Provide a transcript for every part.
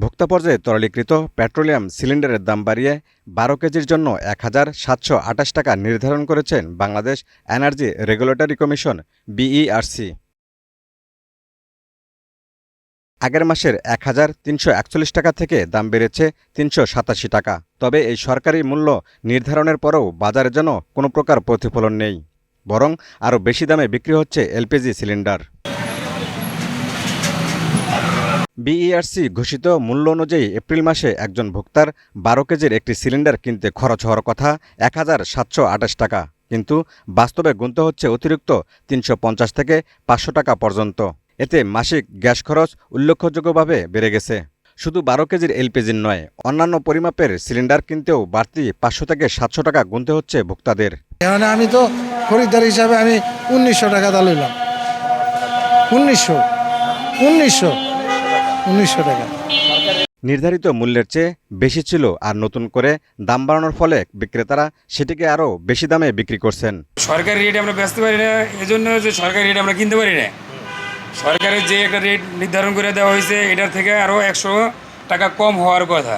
ভোক্তা পর্যায়ে তরলীকৃত পেট্রোলিয়াম সিলিন্ডারের দাম বাড়িয়ে ১২ কেজির জন্য ১,৭২৮ টাকা নির্ধারণ করেছেন Bangladesh energy regulatory commission BERC. আগের মাসের ১,৩৪১ টাকা থেকে দাম বেড়েছে ৩৮৭ টাকা। তবে এই সরকারি মূল্য নির্ধারণের পরেও বাজারে যেন কোনো প্রকার প্রতিফলন নেই, বরং আরও বেশি দামে বিক্রি হচ্ছে এলপিজি সিলিন্ডার। বিইআরসি ঘোষিত মূল্য অনুযায়ী এপ্রিল মাসে একজন ভোক্তার ১২ কেজির একটি সিলিন্ডার কিনতে খরচ হওয়ার কথা ১,৭২৮ টাকা, কিন্তু বাস্তবে গুনতে হচ্ছে অতিরিক্ত ৩৫০ থেকে ৫০০ টাকা পর্যন্ত। এতে মাসিক গ্যাস খরচ উল্লেখযোগ্যভাবে বেড়ে গেছে। শুধু ১২ কেজির এলপিজির নয়, অন্যান্য পরিমাপের সিলিন্ডার কিনতেও বাড়তি ৫০০ থেকে ৭০০ টাকা গুনতে হচ্ছে ভোক্তাদের। আমি তো খরিদ্দার হিসাবে আমি ১৯০০ টাকা দা লইলাম। ১৯০০ টাকা নির্ধারিত মূল্যের চেয়ে বেশি ছিল, আর নতুন করে দাম বাড়ানোর ফলে বিক্রেতারা সেটিকে আরও বেশি দামে বিক্রি করছেন। সরকারি রেট আমরা বেচতে পারি না, এজন্য যে সরকারি রেট আমরা কিনতে পারি না। সরকারের যে একটা রেট নির্ধারণ করে দেওয়া হয়েছে, এটার থেকে আরও ১০০ টাকা কম হওয়ার কথা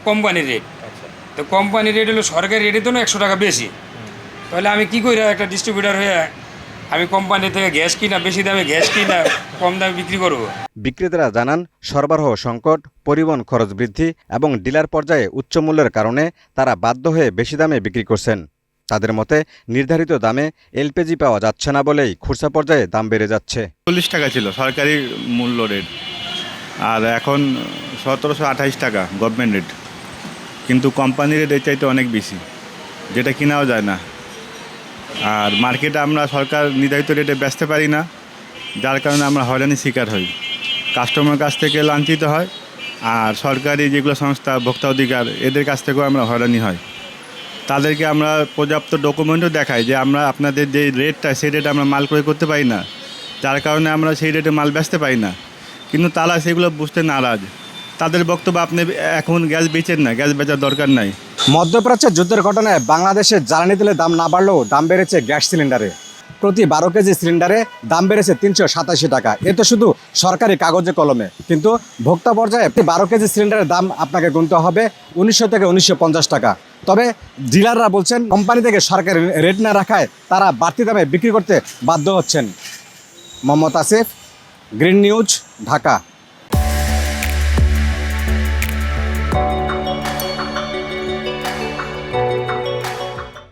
কোম্পানির রেট। তো কোম্পানির রেট হলো সরকারি রেটের জন্য ১০০ টাকা বেশি। তাহলে আমি কী করি, একটা ডিস্ট্রিবিউটার হয়ে আমি কোম্পানি থেকে গ্যাস কিনা, বেশি দামে গ্যাস কিনা কম দামে বিক্রি করব। বিক্রেতারা জানান, সরবরাহ সংকট, পরিবহন খরচ বৃদ্ধি এবং ডিলার পর্যায়ে উচ্চ মূল্যের কারণে তারা বাধ্য হয়ে বেশি দামে বিক্রি করছেন। তাদের মতে নির্ধারিত দামে এলপিজি পাওয়া যাচ্ছে না বলেই খুচরা পর্যায়ে দাম বেড়ে যাচ্ছে। ৪০ টাকা ছিল সরকারি মূল্য রেট, আর এখন ১৭২৮ টাকা গভর্নমেন্ট রেট, কিন্তু কোম্পানির রেট এর চাইতে অনেক বেশি, যেটা কেনাও যায় না। আর মার্কেটে আমরা সরকার নির্ধারিত রেটে বেচতে পারি না, যার কারণে আমরা হয়রানির শিকার হই। কাস্টমার কাছ থেকে লাঞ্ছিত হয়, আর সরকারি যেগুলো সংস্থা ভোক্তা অধিকার এদের কাছ থেকেও আমরা হয়রানি হয়। তাদেরকে আমরা পর্যাপ্ত ডকুমেন্টও দেখাই যে আমরা আপনাদের যে রেটটা সেই রেটে আমরা মাল ক্রয় করতে পারি না, যার কারণে আমরা সেই রেটে মাল বেচতে পারি না, কিন্তু তারা সেগুলো বুঝতে নারাজ। তাদের বক্তব্য, আপনি এখন গ্যাস বেচেন না, গ্যাস বেচার দরকার নাই। মধ্যপ্রাচ্যের যুদ্ধের ঘটনায় বাংলাদেশে জ্বালানি তেলের দাম না বাড়লেও দাম বেড়েছে গ্যাস সিলিন্ডারে। প্রতি ১২ কেজি সিলিন্ডারে দাম বেড়েছে ৩৮৭ টাকা। এ তো শুধু সরকারি কাগজে কলমে, কিন্তু ভোক্তা পর্যায়ে ১২ কেজি সিলিন্ডারের দাম আপনাকে গুনতে হবে ১৯০০ থেকে ১৯৫০ টাকা। তবে ডিলাররা বলছেন, কোম্পানি থেকে সরকারি রেট না রাখায় তারা বাড়তি দামে বিক্রি করতে বাধ্য হচ্ছেন। Mohammad Asif, green news, Dhaka.